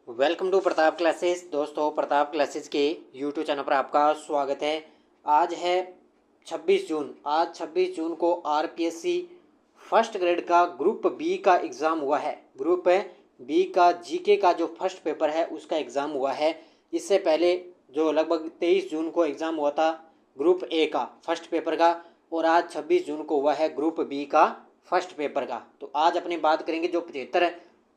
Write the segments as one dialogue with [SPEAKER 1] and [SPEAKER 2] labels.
[SPEAKER 1] Welcome to Pratap classes. दोस्तों, Pratap classes के YouTube channel पर आपका स्वागत है। आज है 26 जून। आज 26 जून को आरपीएससी फर्स्ट ग्रेड का ग्रुप बी का एग्ज़ाम हुआ है। ग्रुप बी का जीके का जो फर्स्ट पेपर है उसका एग्ज़ाम हुआ है। इससे पहले जो लगभग 23 जून को एग्ज़ाम हुआ था ग्रुप ए का फर्स्ट पेपर का, और आज 26 जून को हुआ है ग्रुप बी का फर्स्ट पेपर का। तो आज अपनी बात करेंगे जो 75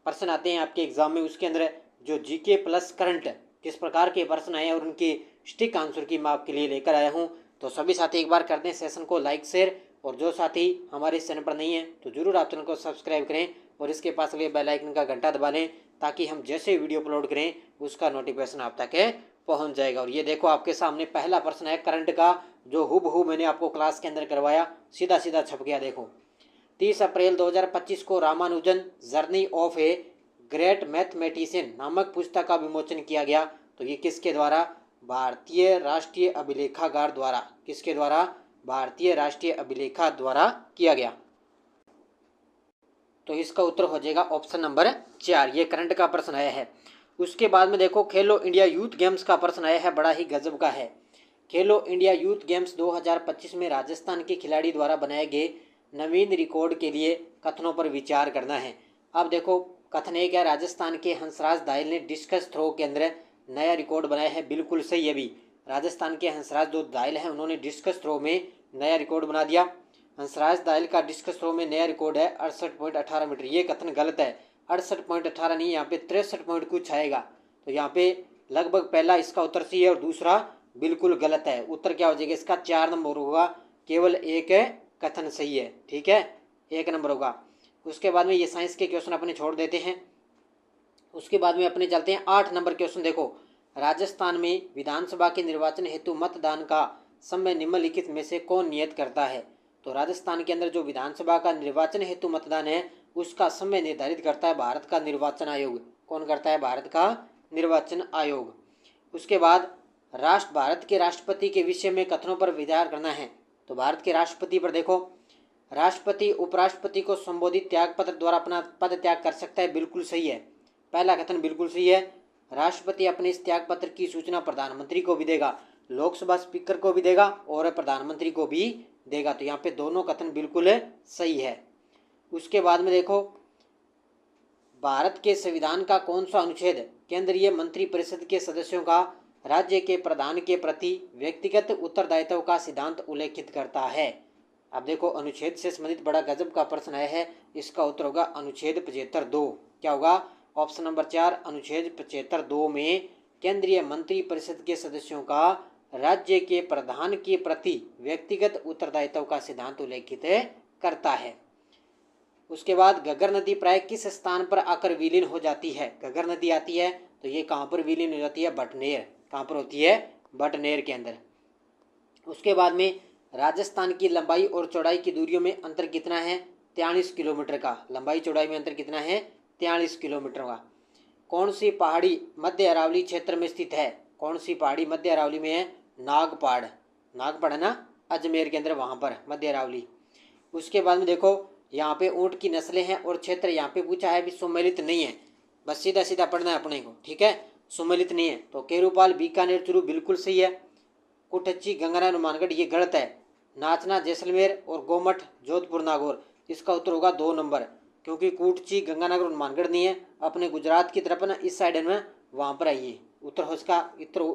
[SPEAKER 1] प्रश्न आते हैं आपके एग्ज़ाम में, उसके अंदर जो जीके प्लस करंट किस प्रकार के प्रश्न आए हैं और उनके स्टिक आंसर की मैं आपके लिए लेकर आया हूं। तो सभी साथी एक बार कर दें सेशन को लाइक शेयर, और जो साथी हमारे इस चैनल पर नहीं है तो जरूर आप चैनल को सब्सक्राइब करें और इसके पास लगे बेल आइकन का घंटा दबा लें, ताकि हम जैसे वीडियो अपलोड करें उसका नोटिफिकेशन आप तक पहुंच जाएगा। और ये देखो आपके सामने पहला प्रश्न है करंट का, जो हुबहू मैंने आपको क्लास के अंदर करवाया, सीधा सीधा छप गया। देखो, 30 अप्रैल 2025 को Ramanujan journey of a great mathematician नामक पुस्तक का विमोचन किया गया। तो ये किसके द्वारा? भारतीय राष्ट्रीय अभिलेखागार द्वारा। किसके द्वारा? भारतीय राष्ट्रीय अभिलेखा द्वारा किया गया। तो इसका उत्तर हो जाएगा ऑप्शन नंबर 4। ये करंट का प्रश्न आया है। उसके बाद में देखो खेलो इंडिया यूथ गेम्स का प्रश्न आया है, बड़ा ही गजब का है। खेलो इंडिया यूथ गेम्स 2025 में राजस्थान के खिलाड़ी द्वारा बनाए गए नवीन रिकॉर्ड के लिए कथनों पर विचार करना है। अब देखो, कथन एक है, राजस्थान के हंसराज दायल ने डिस्कस थ्रो के अंदर नया रिकॉर्ड बनाया है। बिल्कुल सही है। भी राजस्थान के हंसराज जो दायल हैं उन्होंने डिस्कस थ्रो में नया रिकॉर्ड बना दिया। हंसराज दायल का डिस्कस थ्रो में नया रिकॉर्ड है 68.18 मीटर। ये कथन गलत है। 68.18 नहीं, यहाँ पे 63 पॉइंट कुछ आएगा। तो यहाँ पे लगभग पहला इसका उत्तर सही है और दूसरा बिल्कुल गलत है। उत्तर क्या हो जाएगा इसका? 4 नंबर होगा। केवल एक कथन सही है। ठीक है, 1 नंबर होगा। उसके बाद में ये साइंस के क्वेश्चन अपने छोड़ देते हैं। उसके बाद में अपने चलते हैं 8 नंबर क्वेश्चन। देखो, राजस्थान में विधानसभा के निर्वाचन हेतु मतदान का समय निम्नलिखित में से कौन नियत करता है? तो राजस्थान के अंदर जो विधानसभा का निर्वाचन हेतु मतदान है उसका समय निर्धारित करता है भारत का निर्वाचन आयोग। कौन करता है? भारत का निर्वाचन आयोग। उसके बाद भारत के राष्ट्रपति के विषय में कथनों पर विचार करना है। तो भारत के राष्ट्रपति पर देखो, राष्ट्रपति उपराष्ट्रपति को संबोधित त्यागपत्र द्वारा अपना पद त्याग कर सकता है। बिल्कुल सही है। पहला कथन बिल्कुल सही है। राष्ट्रपति अपने इस त्यागपत्र की सूचना प्रधानमंत्री को भी देगा, लोकसभा स्पीकर को भी देगा और प्रधानमंत्री को भी देगा। तो यहाँ पे दोनों कथन बिल्कुल सही है। उसके बाद में देखो, भारत के संविधान का कौन सा अनुच्छेद केंद्रीय मंत्रिपरिषद के सदस्यों का राज्य के प्रधान के प्रति व्यक्तिगत उत्तरदायित्व का सिद्धांत उल्लेखित करता है? अब देखो, अनुच्छेद से संबंधित बड़ा गजब का प्रश्न आया है। इसका उत्तर होगा अनुच्छेद 75(2). क्या होगा? ऑप्शन नंबर 4, अनुच्छेद 75(2) में केंद्रीय मंत्रिपरिषद के सदस्यों का राज्य के प्रधान के प्रति व्यक्तिगत उत्तरदायित्व का सिद्धांत उल्लेखित करता है। उसके बाद घग्गर नदी प्राय किस स्थान पर आकर विलीन हो जाती है? घग्गर नदी आती है तो ये कहाँ पर विलीन हो जाती है? बटनेर। कहाँ पर होती है? बटनेर के अंदर। उसके बाद में राजस्थान की लंबाई और चौड़ाई की दूरियों में अंतर कितना है? 43 किलोमीटर का। लंबाई चौड़ाई में अंतर कितना है? 43 किलोमीटर का। कौन सी पहाड़ी मध्य अरावली क्षेत्र में स्थित है? कौन सी पहाड़ी मध्य अरावली में है? नागपहाड़। नागपहाड़ है ना, अजमेर के अंदर, वहाँ पर मध्य अरावली। उसके बाद में देखो, यहाँ पे ऊँट की नस्लें हैं और क्षेत्र यहाँ पे पूछा है भी सम्मिलित नहीं है। बस सीधा सीधा पढ़ना है अपने को। ठीक है, सम्मिलित नहीं है। तो केरूपाल बीकानेर चूरू बिल्कुल सही है। कुटची गंगना हनुमानगढ़ ये गलत है। नाचना जैसलमेर और गोमठ जोधपुर नागौर, इसका उत्तर होगा 2 नंबर, क्योंकि कुटची गंगानगर हनुमानगढ़ नहीं है। अपने गुजरात की तरफ ना इस साइड में वहाँ पर आइए। उत्तर हो इसका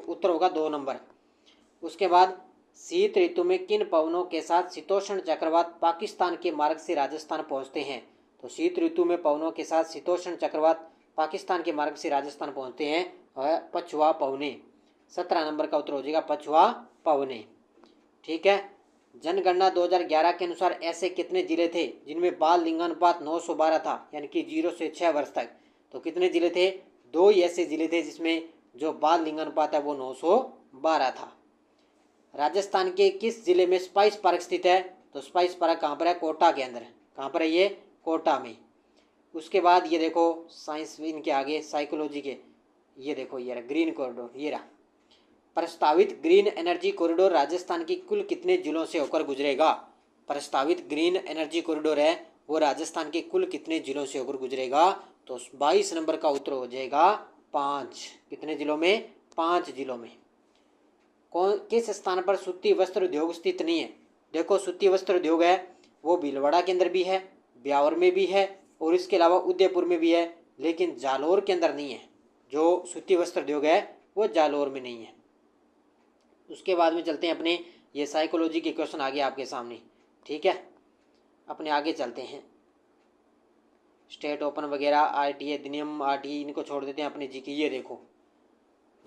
[SPEAKER 1] उत्तर होगा 2 नंबर। उसके बाद शीत ऋतु में किन पवनों के साथ शीतोष्ण चक्रवात पाकिस्तान के मार्ग से राजस्थान पहुँचते हैं? तो शीत ऋतु में पवनों के साथ शीतोष्ण चक्रवात पाकिस्तान के मार्ग से राजस्थान पहुँचते हैं पछुआ पवने। 17 नंबर का उत्तर हो जाएगा पछुआ पवने। ठीक है। जनगणना 2011 के अनुसार ऐसे कितने जिले थे जिनमें बाल लिंगानुपात 912 था, यानी कि 0 से 6 वर्ष तक? तो कितने जिले थे? 2 ही ऐसे जिले थे जिसमें जो बाल लिंगानुपात है वो 912 था। राजस्थान के किस जिले में स्पाइस पार्क स्थित है? तो स्पाइस पार्क कहाँ पर है? कोटा के अंदर। कहाँ पर है ये? कोटा में। उसके बाद ये देखो साइंस इनके आगे साइकोलॉजी के, ये देखो ये रहा ग्रीन कॉरिडोर। ये रहा प्रस्तावित ग्रीन एनर्जी कॉरिडोर राजस्थान की कुल कितने जिलों से होकर गुजरेगा? प्रस्तावित ग्रीन एनर्जी कॉरिडोर है वो राजस्थान के कुल कितने जिलों से होकर गुजरेगा? तो 22 नंबर का उत्तर हो जाएगा 5। कितने जिलों में? 5 जिलों में। कौन किस स्थान पर सूती वस्त्र उद्योग स्थित नहीं है? देखो सूती वस्त्र उद्योग है वो भीलवाड़ा के अंदर भी है, ब्यावर में भी है और इसके अलावा उदयपुर में भी है, लेकिन जालोर के अंदर नहीं है। जो सूती वस्त्र उद्योग है वो जालोर में नहीं है। उसके बाद में चलते हैं अपने, ये साइकोलॉजी के क्वेश्चन आ गए आपके सामने। ठीक है, अपने आगे चलते हैं। स्टेट ओपन वगैरह, आरटीए अधिनियम, आरटीए इनको छोड़ देते हैं अपने जी की। ये देखो,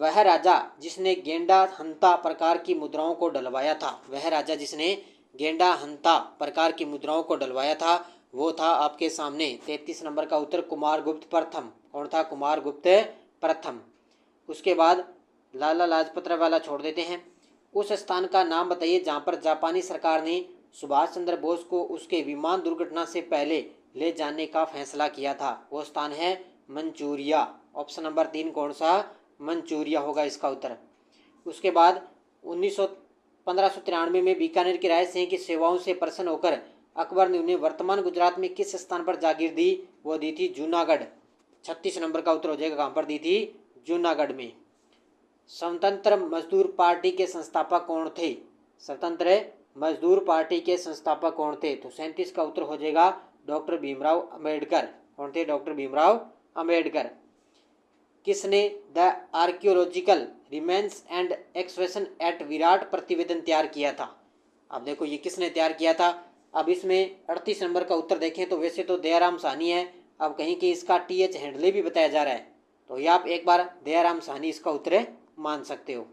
[SPEAKER 1] वह राजा जिसने गेंडा हंता प्रकार की मुद्राओं को डलवाया था, वह राजा जिसने गेंडा हंता प्रकार की मुद्राओं को डलवाया था वो था आपके सामने 33 नंबर का उत्तर कुमारगुप्त प्रथम। कौन था? कुमारगुप्त प्रथम। उसके बाद लाला लाजपत राय वाला छोड़ देते हैं। उस स्थान का नाम बताइए जहां पर जापानी सरकार ने सुभाष चंद्र बोस को उसके विमान दुर्घटना से पहले ले जाने का फैसला किया था। वो स्थान है मंचूरिया। ऑप्शन नंबर 3 कौन सा? मंचूरिया होगा इसका उत्तर। उसके बाद 1593 में बीकानेर के राय सिंह की सेवाओं से प्रसन्न होकर अकबर ने उन्हें वर्तमान गुजरात में किस स्थान पर जागीर दी? वो दी थी जूनागढ़। 36 नंबर का उत्तर हो जाएगा, कहां पर दी थी? जूनागढ़ में। स्वतंत्र मजदूर पार्टी के संस्थापक कौन थे? स्वतंत्र मजदूर पार्टी के संस्थापक कौन थे? तो 37 का उत्तर हो जाएगा डॉक्टर भीमराव अंबेडकर। कौन थे? डॉक्टर भीमराव अंबेडकर। किसने the archaeological remains and excavation at Virat प्रतिवेदन तैयार किया था? अब देखो ये किसने तैयार किया था। अब इसमें 38 नंबर का उत्तर देखें तो वैसे तो दयाराम साहनी है, अब कहीं कि इसका TH हैंडले भी बताया जा रहा है, तो ये आप एक बार दयाराम साहनी इसका उत्तर मान सकते हो।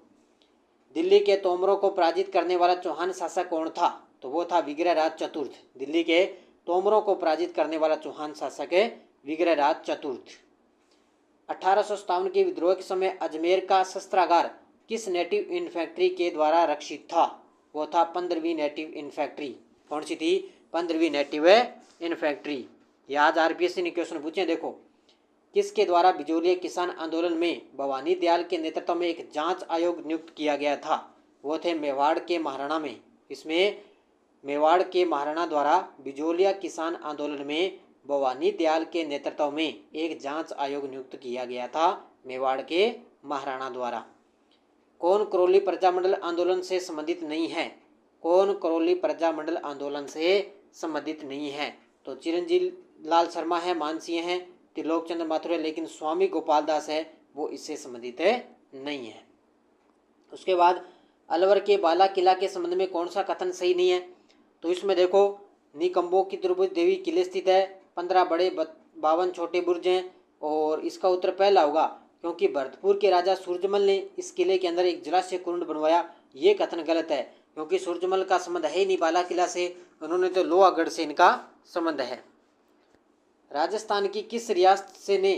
[SPEAKER 1] दिल्ली के तोमरों को पराजित करने वाला चौहान शासक कौन था? तो वो था विग्रहराज चतुर्थ। दिल्ली के तोमरों को पराजित करने वाला चौहान शासक है विग्रहराज चतुर्थ। 1857 के विद्रोह के समय अजमेर का शस्त्रागार किस नेटिव इन्फेंट्री के द्वारा रक्षित था? वो था 15वीं नेटिव इन्फेंट्री। कौन सी थी? 15वीं नेटिव इन्फेंट्री। ये आज RPSC ने क्वेश्चन पूछे। देखो, किसके द्वारा बिजोलिया किसान आंदोलन में भवानी दयाल के नेतृत्व में एक जांच आयोग नियुक्त किया गया था? वो थे मेवाड़ के महाराणा में। इसमें मेवाड़ के महाराणा द्वारा बिजोलिया किसान आंदोलन में भवानी दयाल के नेतृत्व में एक जांच आयोग नियुक्त किया गया था मेवाड़ के महाराणा द्वारा। कौन करौली प्रजामंडल आंदोलन से संबंधित नहीं है? कौन करौली प्रजामंडल आंदोलन से संबंधित नहीं है? तो चिरंजीव लाल शर्मा है, मानसिंह है, त्रिलोक चंद्र माथुर है, लेकिन स्वामी गोपाल दास है वो इससे संबंधित नहीं है। उसके बाद अलवर के बाला किला के संबंध में कौन सा कथन सही नहीं है? तो इसमें देखो, निकम्बों की द्रौपदी देवी किले स्थित है, 15 बड़े 52 छोटे बुर्ज हैं, और इसका उत्तर पहला होगा क्योंकि भरतपुर के राजा सूरजमल ने इस किले के अंदर एक जलाशय कुंड बनवाया। ये कथन गलत है क्योंकि सूरजमल का संबंध है ही नहीं बाला किला से, उन्होंने तो लोहागढ़ से इनका संबंध है। राजस्थान की किस रियासत से ने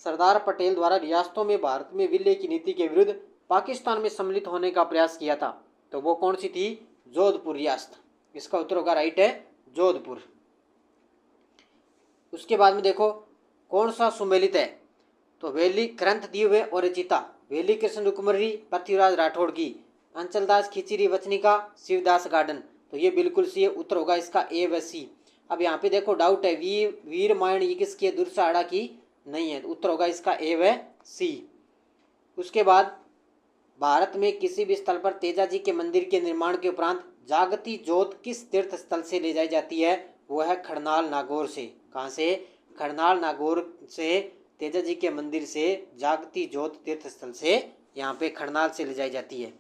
[SPEAKER 1] सरदार पटेल द्वारा रियासतों में भारत में विलय की नीति के विरुद्ध पाकिस्तान में सम्मिलित होने का प्रयास किया था? तो वो कौन सी थी? जोधपुर रियासत। इसका उत्तर होगा राइट है जोधपुर। उसके बाद में देखो, कौन सा सुमेलित है? तो वेली ग्रंथ दिव्य और रचिता वेली कृष्ण रुकमरी पृथ्वीराज राठौड़ की, अंचलदास खिचड़ी वचनिका, शिवदास गार्डन। तो ये बिल्कुल सी उत्तर होगा इसका A व C। अब यहाँ पे देखो डाउट है, वीर मायण ये किसकी है? दुर्साड़ा की नहीं है, उत्तर होगा इसका A व C। उसके बाद भारत में किसी भी स्थल पर तेजाजी के मंदिर के निर्माण के उपरांत जागती जोत किस तीर्थ स्थल से ले जाई जाती है? वो है खड़नाल नागौर से। कहाँ से? खड़नाल नागौर से तेजाजी के मंदिर से जागती जोत तीर्थ स्थल से यहाँ पे खड़नाल से ले जाई जाती है।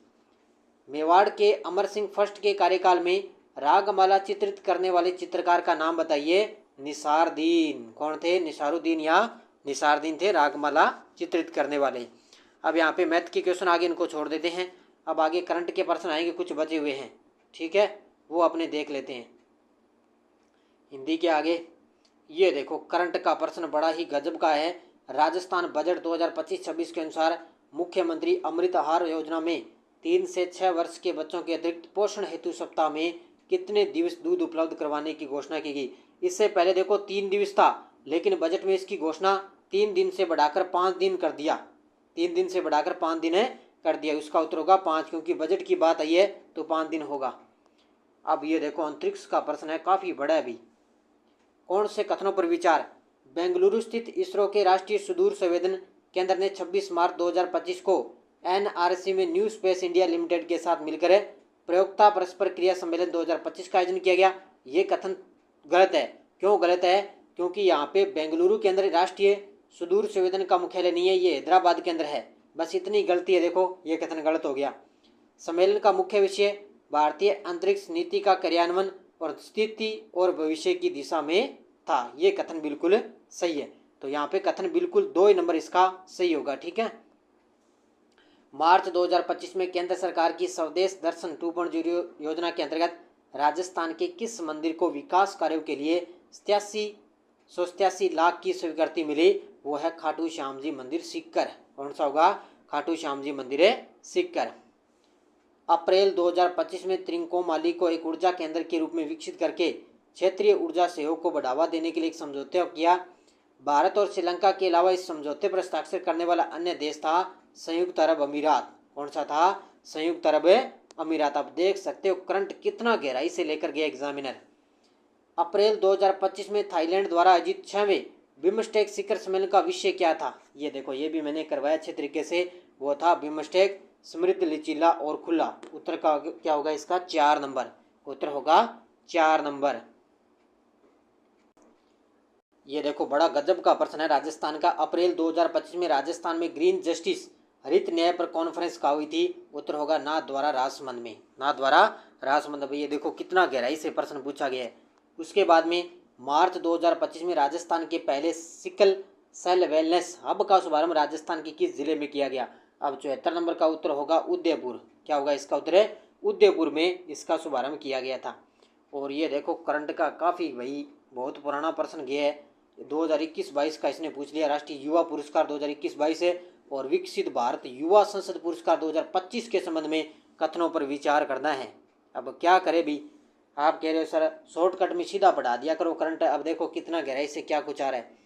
[SPEAKER 1] मेवाड़ के अमर सिंह फर्स्ट के कार्यकाल में रागमाला चित्रित करने वाले चित्रकार का नाम बताइए? निसारुद्दीन। कौन थे? निसारुद्दीन या निसारुद्दीन थे रागमाला चित्रित करने वाले। अब यहाँ पे मैथ के क्वेश्चन आगे इनको छोड़ देते हैं। अब आगे करंट के प्रश्न आएंगे, कुछ बचे हुए हैं, ठीक है, वो अपने देख लेते हैं। हिंदी के आगे ये देखो, करंट का प्रश्न बड़ा ही गजब का है। राजस्थान बजट 2025-26 के अनुसार मुख्यमंत्री अमृत आहार योजना में 3 से 6 वर्ष के बच्चों के अतिरिक्त पोषण हेतु सप्ताह में कितने दिवस दूध उपलब्ध करवाने की घोषणा की गई? इससे पहले देखो 3 दिवस था, लेकिन बजट में इसकी घोषणा 3 दिन से बढ़ाकर 5 दिन कर दिया। 3 दिन से बढ़ाकर 5 दिन कर दिया। उसका उत्तर होगा 5, क्योंकि बजट की बात आई है तो 5 दिन होगा। अब ये देखो, अंतरिक्ष का प्रश्न है, काफी बड़ा है। अभी कौन से कथनों पर विचार? बेंगलुरु स्थित इसरो के राष्ट्रीय सुदूर संवेदन केंद्र ने 26 मार्च 2025 को NRC में न्यू स्पेस इंडिया लिमिटेड के साथ मिलकर प्रयोक्ता परस्पर क्रिया सम्मेलन 2025 का आयोजन किया गया। ये कथन गलत है। क्यों गलत है? क्योंकि यहाँ पे बेंगलुरु के अंदर राष्ट्रीय सुदूर संवेदन का मुख्यालय नहीं है, ये हैदराबाद के अंदर है। बस इतनी गलती है। देखो ये कथन गलत हो गया। सम्मेलन का मुख्य विषय भारतीय अंतरिक्ष नीति का कार्यान्वयन और स्थिति और भविष्य की दिशा में था। ये कथन बिल्कुल सही है। तो यहाँ पे कथन बिल्कुल 2 नंबर इसका सही होगा। ठीक है। मार्च 2025 में केंद्र सरकार की स्वदेश दर्शन 2.0 योजना के अंतर्गत राजस्थान के किस मंदिर को विकास कार्यों के लिए 87 लाख की स्वीकृति मिली? वो है खाटू श्याम जी मंदिर सीकर। कौन सा होगा? खाटू श्याम जी मंदिर सीकर। अप्रैल 2025 में त्रिकोमाली को एक ऊर्जा केंद्र के रूप में विकसित करके क्षेत्रीय ऊर्जा सहयोग को बढ़ावा देने के लिए एक समझौते किया। भारत और श्रीलंका के अलावा इस समझौते पर हस्ताक्षर करने वाला अन्य देश था संयुक्त अरब अमीरात। कौन सा था? संयुक्त अरब अमीरात। आप देख सकते हो करंट कितना गहराई से लेकर गया एग्जामिनर। अप्रैल 2025 में थाईलैंड द्वारा आयोजित 6वें बिमस्टेक शिखर सम्मेलन का विषय क्या था? ये देखो ये भी मैंने करवाया अच्छे तरीके से। वो था बिमस्टेक समृद्ध, लचीला और खुला। उत्तर का क्या होगा इसका? 4 नंबर। उत्तर होगा 4 नंबर। ये देखो बड़ा गजब का प्रश्न है राजस्थान का। अप्रैल 2025 में राजस्थान में ग्रीन जस्टिस हरित न्याय पर कॉन्फ्रेंस कहाँ हुई थी? उत्तर होगा नाथद्वारा राजसमंद में। नाथद्वारा राजसमंद में। ये देखो कितना गहराई से प्रश्न पूछा गया है। उसके बाद में मार्च 2025 में राजस्थान के पहले सिकल सेल वेलनेस हब का शुभारंभ राजस्थान के किस जिले में किया गया? अब 74 नंबर का उत्तर होगा उदयपुर। क्या होगा इसका उत्तर? है उदयपुर में इसका शुभारंभ किया गया था। और ये देखो करंट का काफ़ी भाई बहुत पुराना प्रश्न गया है। 2021-22 का इसने पूछ लिया। राष्ट्रीय युवा पुरस्कार 2021-22 है और विकसित भारत युवा संसद पुरस्कार 2025 के संबंध में कथनों पर विचार करना है। अब क्या करे भी? आप कह रहे हो सर शॉर्टकट में सीधा पढ़ा दिया करो करंट। अब देखो कितना गहराई से क्या कुछ आ रहा है।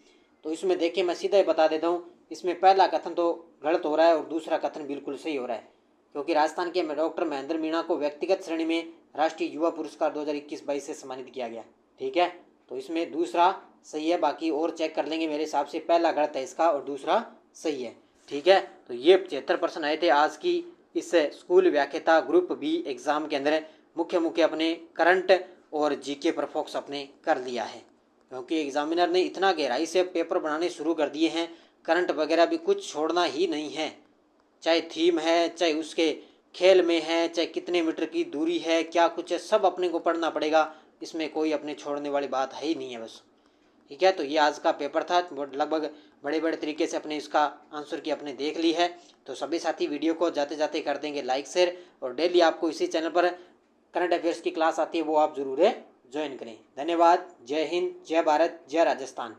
[SPEAKER 1] तो इसमें देखिए मैं सीधा ही बता देता हूँ। इसमें पहला कथन तो गलत हो रहा है और दूसरा कथन बिल्कुल सही हो रहा है। क्योंकि राजस्थान के डॉक्टर महेंद्र मीणा को व्यक्तिगत श्रेणी में राष्ट्रीय युवा पुरस्कार 2021-22 से सम्मानित किया गया। ठीक है। तो इसमें दूसरा सही है। बाकी और चेक कर लेंगे। मेरे हिसाब से पहला गलत है इसका और दूसरा सही है। ठीक है। तो ये 75 प्रश्न आए थे आज की इस स्कूल व्याख्याता ग्रुप बी एग्जाम के अंदर। मुख्य अपने करंट और जीके पर फोकस अपने कर लिया है। क्योंकि एग्जामिनर ने इतना गहराई से पेपर बनाने शुरू कर दिए हैं। करंट वगैरह भी कुछ छोड़ना ही नहीं है। चाहे थीम है, चाहे उसके खेल में है, चाहे कितने मीटर की दूरी है, क्या कुछ है, सब अपने को पढ़ना पड़ेगा। इसमें कोई अपने छोड़ने वाली बात है ही नहीं है बस। ठीक है। तो ये आज का पेपर था। लगभग बड़े तरीके से अपने इसका आंसर की अपने देख ली है। तो सभी साथी वीडियो को जाते जाते कर देंगे लाइक शेयर। और डेली आपको इसी चैनल पर करंट अफेयर्स की क्लास आती है, वो आप जरूर ज्वाइन करें। धन्यवाद। जय हिंद, जय भारत, जय राजस्थान।